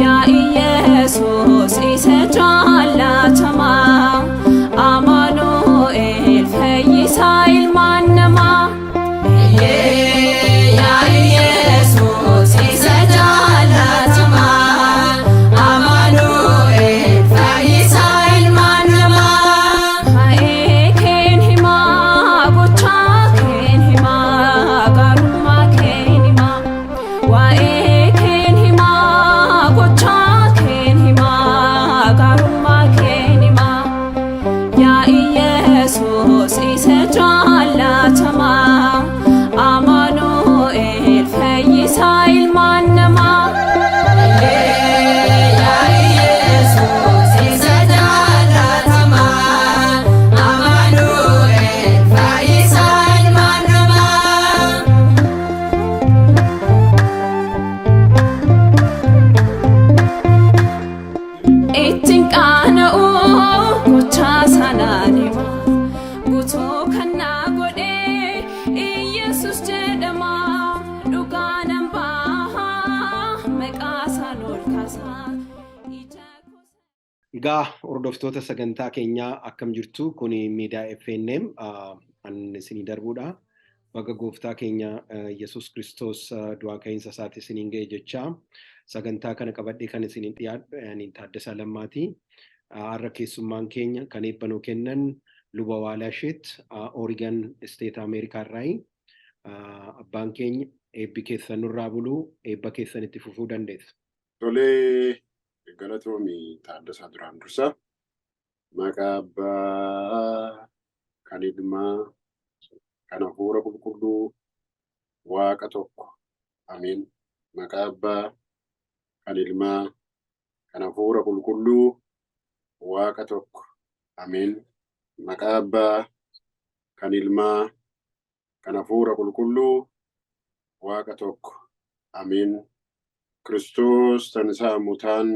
Ya Yesuus isa jaallatamaa Amaanu'el fayyisaa ilmaan namaa. Ya Yesuus isa jaallatamaa Amaanu'el fayyisaa ilmaan namaa. Ka'ee keen himaa gochaa keen himaa gaarummaa keen himaa waa'ee keen himaa gochaa keen himaa gaarummaa keen himaa. Ya Yesuus isa jaallatamaa Amaanu'el fayyisaa ilmaan namaa. Ya Yesuus isa jaallatamaa Amaanu'el fayyisaa ilmaan namaa. Ittiin qaana'uu gochaa sanaan hima guutuu kannaa godhee Iyesuus jedhama dhugaa nan baha maqaa isaan ol kaasaa. Egaa hordoftoota sagantaa keenyaa akkam jirtu kun miidiyaa FNM an isinii darbuudha. Baga gooftaa keenya Yesuus Kiristoos du'aa ka'iinsa isaatti isiniin ga'e jechaa sagantaa kana qabadhee kan isiniin dhiyaadhu ani Taaddasaa Lammaati. Har'a keessummaan keenya kan eebbanuu kennan Lubba Yehualashet Oregon State America irraa. Abbaan keenya eebbi keessan nurraa buluu eebba keessan itti fufuu dandeessa. Tolee, galatoomii Taaddasaa duraan dursa. Maqaa Abbaa kan Ilmaa kan Hafuura Qulqulluu Waaqa tokko. Amiin. Maqaa Abbaa kan Ilmaa kan Hafuura Qulqulluu Waaqa tokko. Amiin. Maqaa Abbaa kan Ilmaa kan Hafuura Qulqulluu Waaqa tokko. Amiin. Kiristoos tansaa mutaan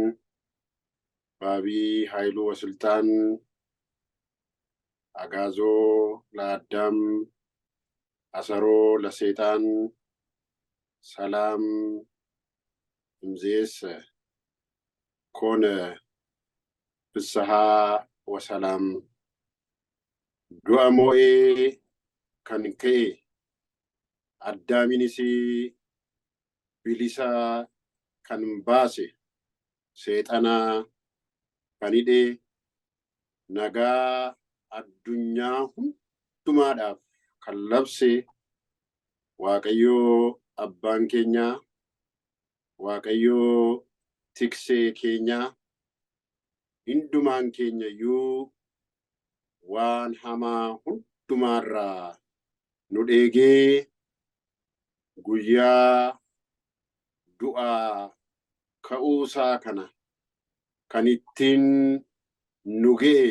baabii haayiluu wasiltaan agaazoo laaddam asaroo laseexaan salaam imzees ኮነ ፍስሐ ወሰላም ዱአ ሞኤ ከንከኤ አዳሚኒሲ ቢሊሳ ከንባሴ ሴጠና ከኒዴ ነጋ አዱኛ ሁንዱማዳፍ ከለብሴ ዋቀዮ አባን ኬኛ ዋቀዮ tiksee keenya hindumaan keenya iyyuu waan hamaa hundumaarraa nu dheegee guyyaa du'aa ka'uusaa kana kan ittiin nu ga'e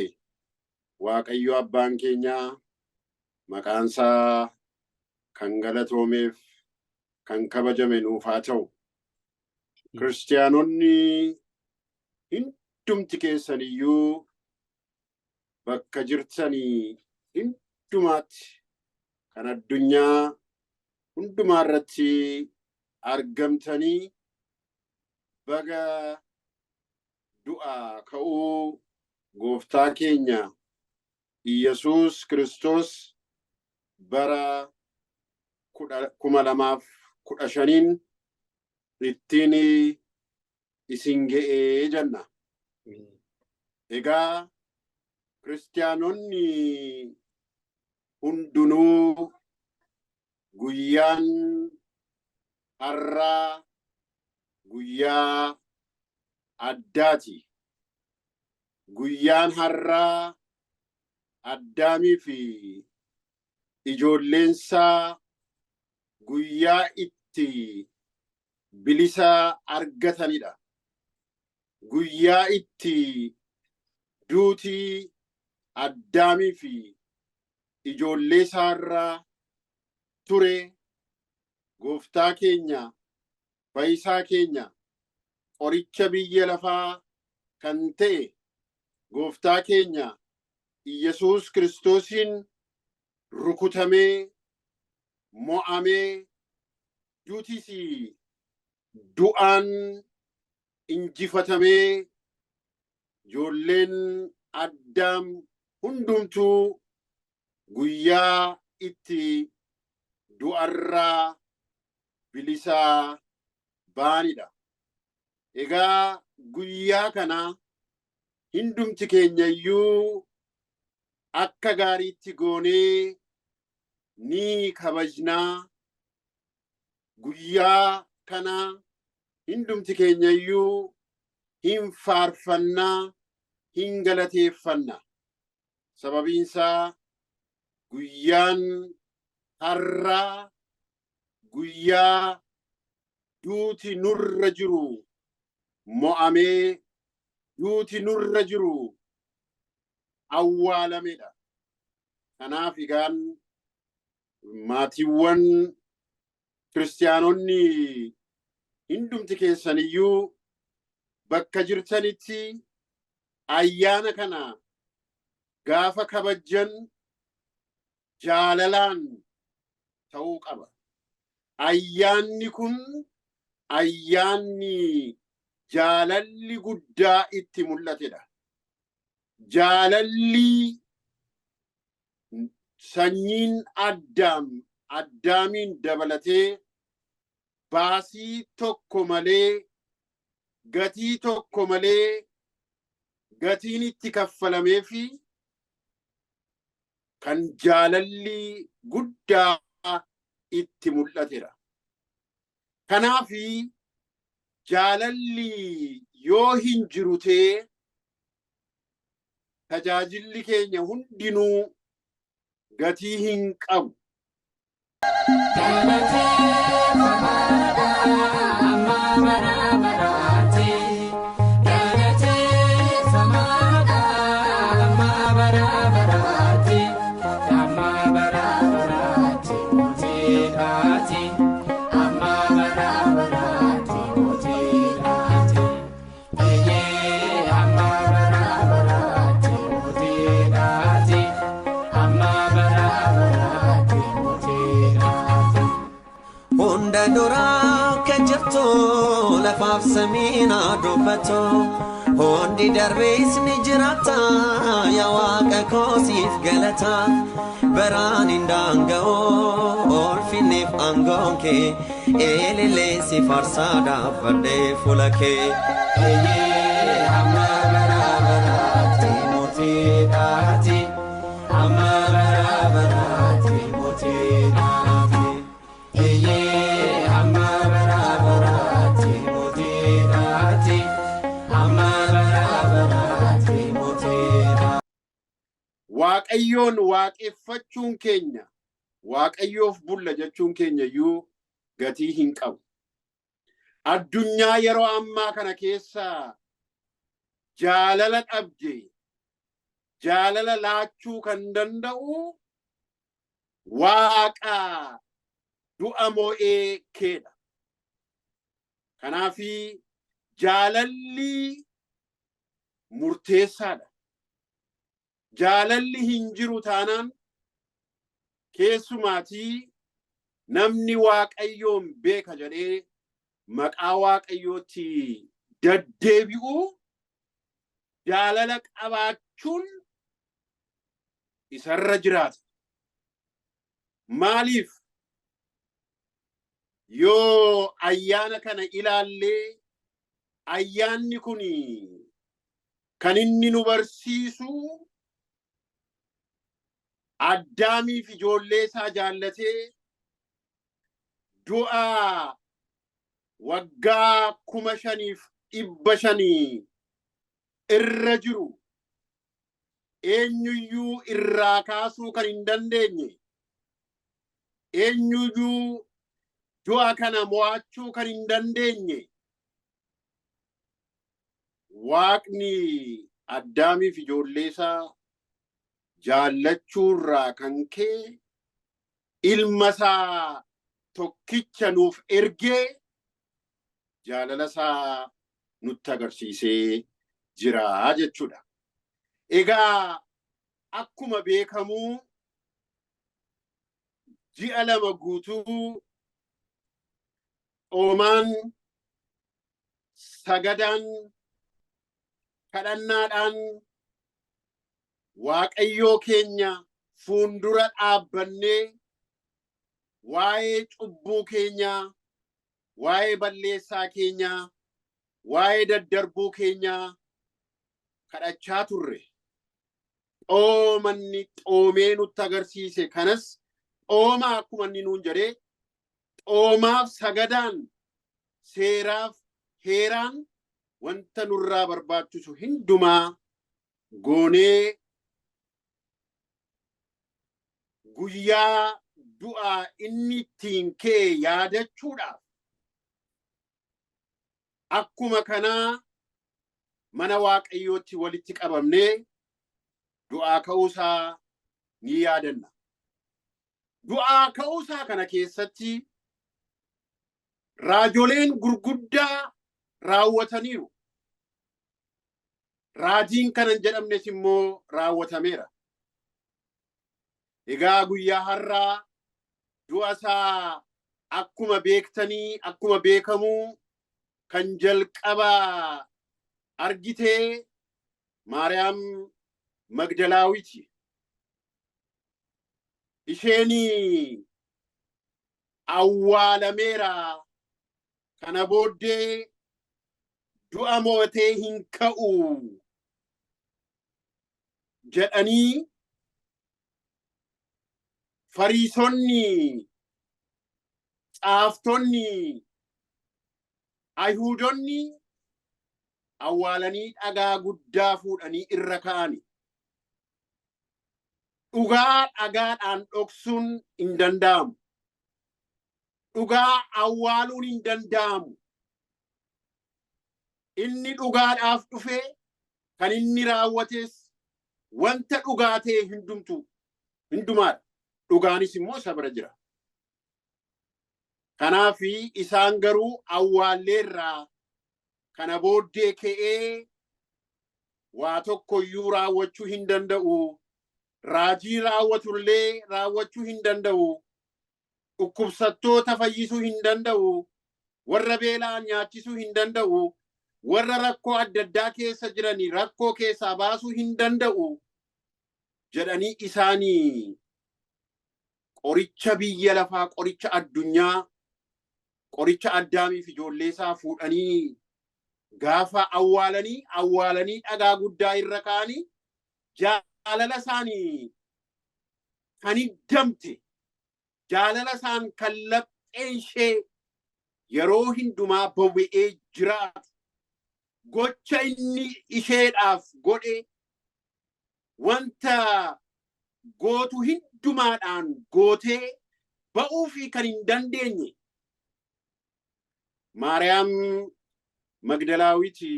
Waaqayyo abbaan keenya maqaansaa kan galatoomeef kan kabajame nuuf haa ta'u. Kiristiyaanonni hundumti keessaniyyuu bakka jirtanii hundumaatti kan addunyaa hundumaarratti argamtanii baga du'aa ka'uu gooftaa keenya Yesuus Kiristoos bara 2015 ittiin isin ga'ee jenna. Egaa kiristiyaanonni hundunuu guyyaan har'aa guyyaa addaati. Guyyaan har'aa Addaamii fi ijoolleensaa guyyaa itti bilisa argatanidha. Guyyaa itti duutii Addaamii fi ijoollee isaarraa ture gooftaa keenya fayyisaa keenya qoricha biyya lafaa kan ta'e gooftaa keenya Yesuus Kiristoosiin rukutamee mo'amee duutis du'aan injifatamee ijoolleen Addaam hundumtuu guyyaa itti du'arraa bilisaa baanidha. Egaa guyyaa kana hundumti keenya iyyuu akka gaariitti goonee ni kabajnaa. Guyyaa kana hundumti keenya iyyuu hin faarfannaa, hin galateeffannaa. Sababiinsaa guyyaan har'aa guyyaa duuti nurra jiru mo'amee duuti nurra jiru awwaalamedha. Kanaaf egaan maatiiwwan kiristaanonni hundumti keessaniyyuu bakka jirtanitti ayyaana kana gaafa kabajjan jaalalaan ta'uu qaba. Ayyaanni kun ayyaanni jaalalli guddaa itti mul'atedha. Jaalalli sanyiin Addaamiin dabalatee baasii tokko malee, gatii tokko malee, gatiin itti kaffalamee fi kan jaalalli guddaa itti mul'atedha. Kanaafi jaalalli yoo hin jiru ta'e tajaajilli keenya hundinuu gatii hin qabu. Dura kajirtu lafaaf samiina dubbattu hundi darbees ni jiraata yaa Waaqa koosiif galata baraan hin daanga'u ulfinneef aangoon kee eelelee si faarsaa dhaabbadhee fuula kee amma bara baraatti mootii dhaati amma bara baraatti mootii dhaati Waaqayyoon waaqeffachuun keenya, Waaqayyoof bulla jechuun keenya iyyuu gatii hin qabu. Addunyaa yeroo ammaa kana keessa jaalala dhabde, jaalala laachuu kan danda'u Waaqa du'a moo'ee keedha. Kanaafi jaalalli murteessaadha. Jaalalli hin jiru taanaan keessumaatii namni Waaqayyoon beeka jedhee maqaa Waaqayyootti deddeebi'u jaalala qabaachuun isarra jiraata. Maaliif yoo ayyaana kana ilaallee ayyaanni kun kan inni nu barsiisu Addaamiif ijoollee isaa jaallatee du'a waggaa 5,500 irra jiru eenyuyyuu irraa kaasuu kan hin dandeenye, eenyuyyuu du'a kana mo'achuu kan hin dandeenye Waaqni Addaamiif ijoollee isaa jaallachuurraa kan kee ilma isaa tokkicha nuuf ergee jaalala isaa nutti agarsiisee jira jechuudha. Egaa akkuma beekamu ji'a 2 guutuu oomaan sagadan kadhannaadhaan waaqayyoo keenya fuundura dhaabbannee waa'ee cubbuu keenyaa, waa'ee balleessaa keenyaa, waa'ee daddarbuu keenyaa kadhachaa turre. Xoomanni xoomee nutti agarsiise kanas xooma akkuma inni nuun jedhee xoomaaf sagadaan seeraaf heeraan wanta nurraa barbaachisu hundumaa goonee guyyaa du'aa inni ittiin ka'e yaadachuudhaaf akkuma kanaa mana waaqayyootti walitti qabamnee du'aa ka'uusaa ni yaadanna. Du'aa ka'uusaa kana keessatti raajoleen gurguddaa raawwataniiru. Raajiin kanan jedhamnes immoo raawwatameera. Egaa guyyaa har'aa du'a isaa akkuma beektanii akkuma beekamuu kan jalqabaa argitee Maariyaam Magdalaawiti. Isheeni awwaalameera kana booddee du'a mo'atee hin ka'u jedhanii Fariisonni, Xaaftonni, Ayhuudonni awwaalanii dhagaa guddaa fuudhanii irra ka'ani. Dhugaa dhagaadhaan dhoksuun hin danda'amu. Dhugaa awwaaluun hin danda'amu. Inni dhugaadhaaf dhufe kan inni raawwates wanta dhugaa ta'e hundumaadha. Dhugaanis immoo isa bira jira. Kanaafi isaan garuu awwaalleerraa kana booddee ka'ee waa tokkoyyuu raawwachuu hin danda'u. Raajii raawwatullee raawwachuu hin danda'u. Dhukkubsattoota fayyisuu hin danda'u. Warra beela'an nyaachisuu hin danda'u. Warra rakkoo adda addaa keessa jiranii rakkoo keessaa baasuu hin danda'u jedhanii isaanii qoricha biyya lafaa, qoricha addunyaa, qoricha Addaamiif ijoollee isaa fuudhanii gaafa awwaalanii dhagaa guddaa irra kaa'anii jaalala isaanii kan hiddamte, jaalala isaan kan lapheen ishee yeroo hundumaa boba'ee jiraatu, gocha inni isheedhaaf godhe wanta gootu hundumaadhaan gootee ba'uu fi kan hin dandeenye Maariyaam Magdalaawiti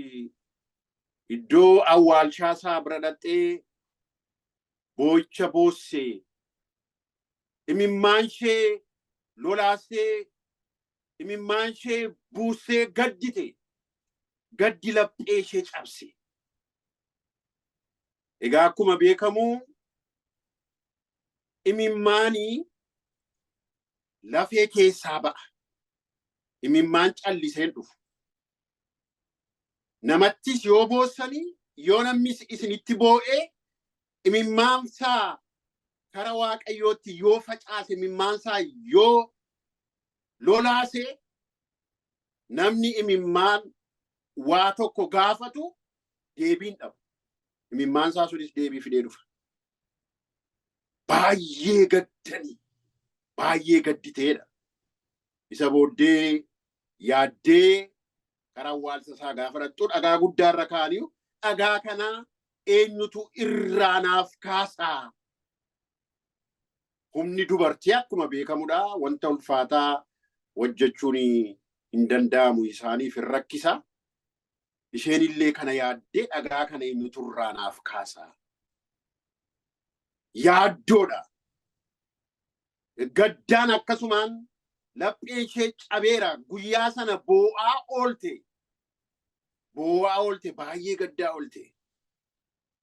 iddoo awwaalchaa isaa bira dhaqxee boo'icha boossee imimmaan ishee lolaastee imimmaan ishee buusee gaddite. Gaddi laphee ishee cabse. Egaa akkuma beekamu imimmaanii lafee keessaa ba'a. Imimmaan calliseen dhufu. Namattis yoo boossanii yoo namnis isinitti boo'ee imimmaan isaa kara waaqayyootti yoo facaase imimmaan isaa yoo lolaase namni imimmaan waa tokko gaafatu deebiin dhabu. Imimmaan isaa sunis deebii fidee dhufa. Baay'ee gaddanii, baay'ee gadditeedha. Isa booddee yaaddee karaa awwaalcha isaa gaafa dhaqxu dhagaa guddaa irra kaa'anii dhagaa kana eenyutu irraa naaf kaasaa? Humni dubartii akkuma beekamudha. Wanta ulfaataa hojjechuun hin danda'amu, isaaniif hin rakkisa. Isheen illee kana yaaddee dhagaa kana eenyutu irraa naaf kaasaa? Yaaddoodha. Gaddaan akkasumaan lapheen ishee cabeera. Guyyaa sana boo'aa oolte. Baay'ee gaddaa oolte.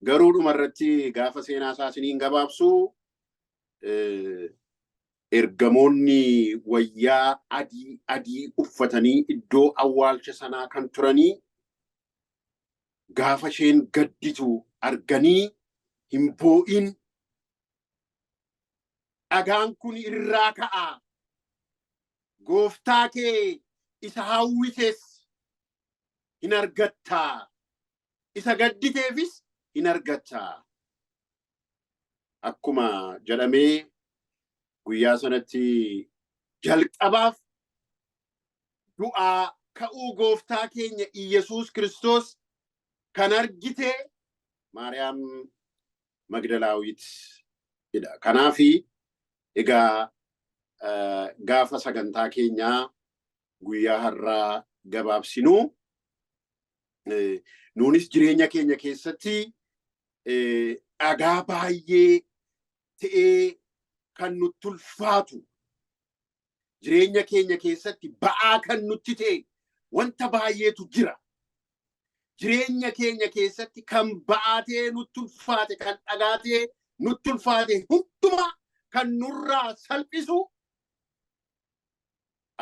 Garuu dhumarratti gaafa seenaa isaa isiniin gabaabsu ergamoonni wayyaa adii uffatanii iddoo awwaalcha sanaa kan turanii gaafa isheen gadditu arganii hin boo'in dhagaan kun irraa ka'a gooftaa kee isa hawwites hin argattaa isa gadditeefis hin argattaa akkuma jedhamee guyyaa sanatti jalqabaaf du'aa ka'uu gooftaa keenya Yesuus Kiristoos kan argite Maariyaam Magdalaawit jedha. Kanaafi egaa gaafa sagantaa keenyaa guyyaa har'aa gabaabsinuu nuunis jireenya keenya keessatti dhagaa baay'ee ta'ee kan nutti ulfaatu jireenya keenya keessatti ba'aa kan nutti ta'e wanta baay'eetu jira. Jireenya keenya keessatti kan ba'aatee nutti ulfaate kan dhagaatee nutti ulfaate hundumaa kan nurraa salphisu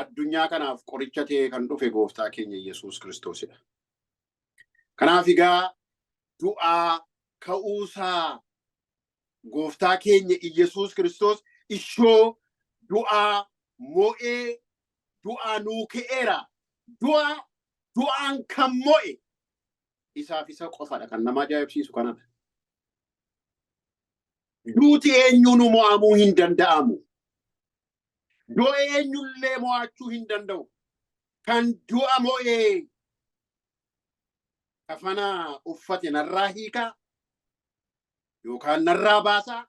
addunyaa kanaaf qoricha ta'ee kan dhufe gooftaa keenya Yesuus Kiristoosidha. Kanaaf egaa du'aa ka'uusaa gooftaa keenya Yesuus Kiristoos ishoo du'aa mo'ee du'aa nuu ka'eera. Du'aan kan mo'e isaaf isa qofadha kan nama ajaa'ibsiisu kanadha. Duuti eenyuun mo'amuu hin danda'amu. Du'a eenyullee mo'achuu hin danda'u. Kan du'a mo'ee kafana uffate narraa hiikaa yookaan narraa baasaa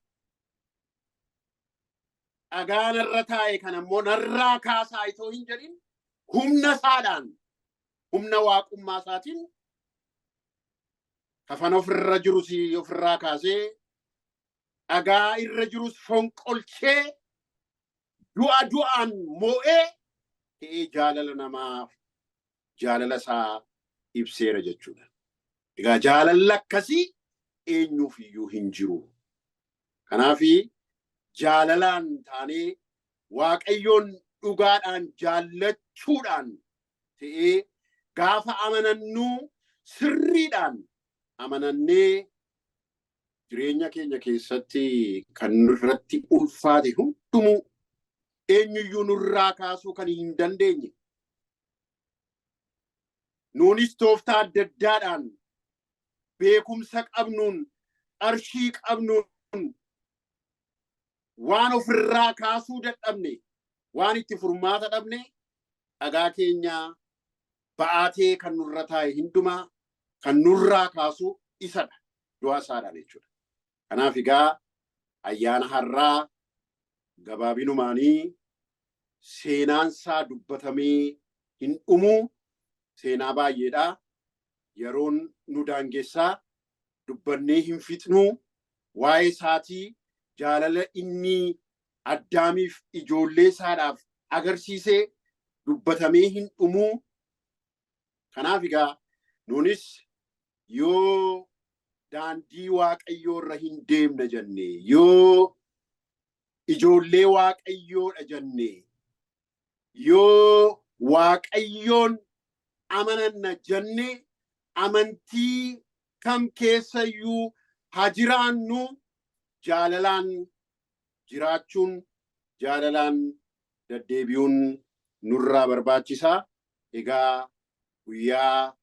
dhagaa narra taa'e kan ammoo narraa kaasaa itoo hin jedhin humna isaadhaan humna waaqummaa isaatiin kafana ofirra jirus ofirraa kaasee dhagaa irra jirus fonqolchee du'aan mo'ee ta'ee jaalala namaaf jaalala isaa ibseera jechuudha. Egaa jaalalli akkasii eenyuuf iyyuu hin jiru. Kanaafi jaalalaan taanee Waaqayyoon dhugaadhaan jaallachuudhaan ta'ee gaafa amanannuu sirriidhaan amanannee jireenya keenya keessatti kan nurratti ulfaate hundumuu eenyuyyuu nurraa kaasuu kan hin dandeenye. Nuunis tooftaa adda addaadhaan beekumsa qabnuun arshii qabnuun waan ofirraa kaasuu dadhabne waan itti furmaata dhabne dhagaa keenya ba'aatee kan nurra taa'e hundumaa kan nurraa kaasuu isadha. Du'a isaadhaan jechuudha. Kanaaf egaa ayyaana har'aa gabaabinumaanii seenaansaa dubbatamee hin dhumu. Seenaa baay'eedha. Yeroon nu daangessaa dubbannee hin fixnu waa'ee isaatii jaalala inni Addaamiif ijoollee isaadhaaf agarsiisee dubbatamee hin dhumu. Kanaaf egaa nuunis yoo daandii Waaqayyoo irra hin deemne jenne yoo ijoollee Waaqayyoodha jenne yoo Waaqayyoon amananna jenne amantii kam keessayyuu haa jiraannu jaalalaan jiraachuun jaalalaan deddeebi'uun nurraa barbaachisaa. Egaa guyyaa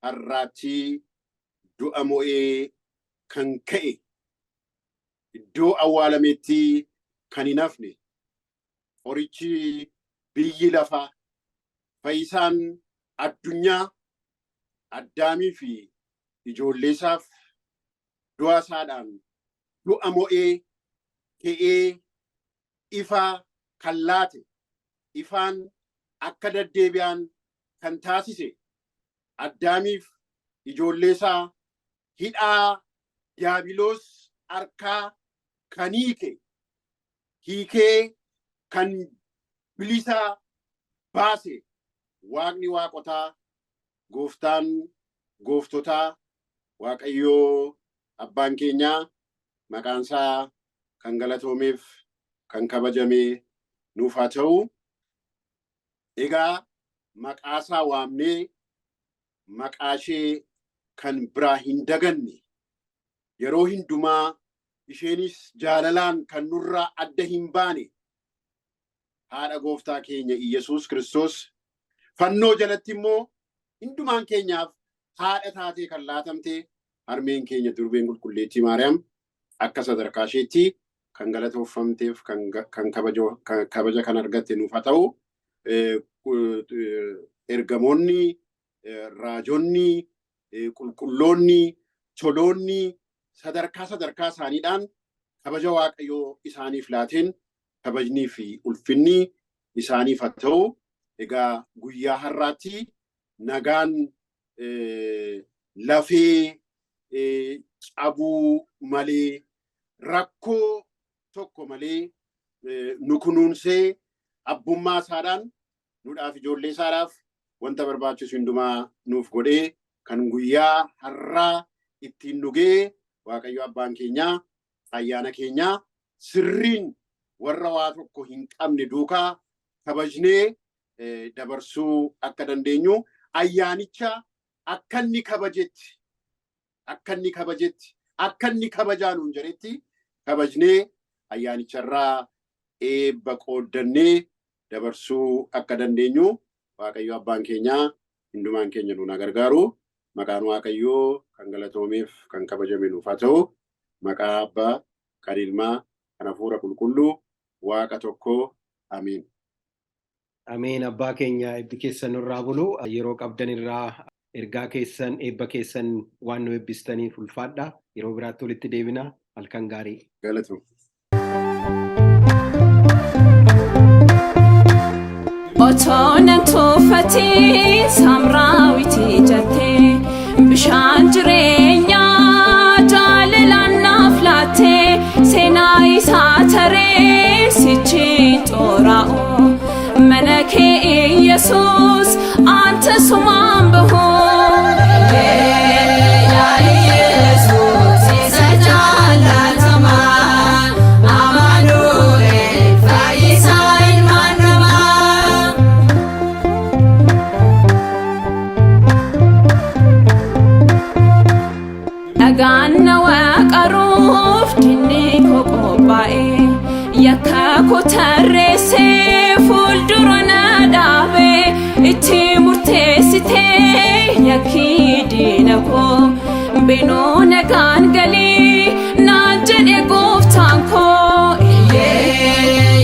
har'aatti du'a mo'ee kan ka'e iddoo awwaalameetti kan hin hafne qorichi biyyi lafaa fayyisaan addunyaa Addaamii fi ijoollee isaaf du'a isaadhaan du'a mo'ee ka'ee ifa kan laate ifaan akka deddeebi'an kan taasise Addaamiif ijoollee isaa hidhaa diiyaabiloos harkaa kan hiikee kan bilisa baase Waaqni waaqotaa gooftaan gooftotaa Waaqayyoo abbaan keenyaa maqaan isaa kan galatoomeef kan kabajamee nuuf haa ta'u. Egaa maqaasaa waamnee maqaa ishee kan biraa hin daganne yeroo hundumaa isheenis jaalalaan kan nurraa adda hin baane haadha gooftaa keenya Yesuus Kiristoos fannoo jalatti immoo hundumaan keenyaaf haadha taatee kan laatamte harmeen keenya durbeen qulqulleettii Maariyaam akka sadarkaa isheetti kan galatoofamteef kan kabaja kan argatte nuuf haa ta'u. Ergamoonni, raajonni, qulqulloonni, toloonni sadarkaa isaaniidhaan kabaja Waaqayyoo isaaniif laateen kabajnii fi ulfinni isaaniif haa ta'u. Egaa guyyaa har'aatti nagaan lafee cabuu malee rakkoo tokko malee nu kunuunsee abbummaa isaadhaan nuudhaaf ijoollee isaadhaaf wanta barbaachisu hundumaa nuuf godhee kan guyyaa har'aa ittiin dhugee Waaqayyo abbaan keenyaa ayyaana keenyaa sirriin warra waa tokko hin qabne duukaa kabajnee dabarsuu akka dandeenyu ayyaanicha akka inni kabajaa nuun jedhetti kabajnee ayyaanicharraa eebba qooddannee dabarsuu akka dandeenyu Waaqayyo abbaan keenyaa hundumaan keenya nuun gargaaru. Maqaan Waaqayyoo kan galatoomeef kan kabajame nuuf haa ta'u. Maqaa Abbaa, kan Ilmaa, kan Hafuura Qulqulluu Waaqa tokkoo. Amiin. Ameen. Abbaa keenya eebbi keessan nurraa bulu. Yeroo qabdan irraa ergaa keessan eebba keessan waan nu eebbistaniif ulfaadha. Yeroo biraatti walitti deebina. Halkan gaarii. Galatoom. Otoonan tuffatiin Saamraawwitii jettee bishaan jireenyaa jaalalaan naaf laattee seenaa isaa taree sichiin xooraa'u mana kee Yesuus anta sumaan bahu. Ganna waaqaruuf dinni koo qophaa'e yakka koo tarreessee fuuldura na dhaabe itti murteessitee yakki diina koo beenoo nagaan galii naan jedhe gooftaan koo.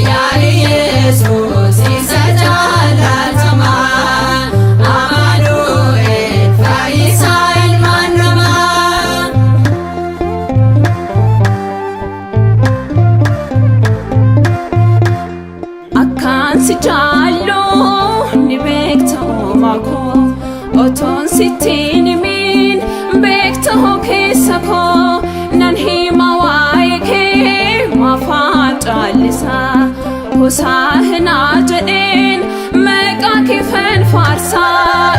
Yaa Yesuus isa jaalatamaa Amaanu'eel fayyisaa ilmaan namaa. Akkaan si jaallu ni beekta uumaa koo otoon sittiin himin beekta hoo keessa koo nan hima waa'ee kee mafaan caallisaa hosaa hinaa jedheen maqaa kee faarsaa.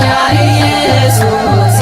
Yaa Yesuus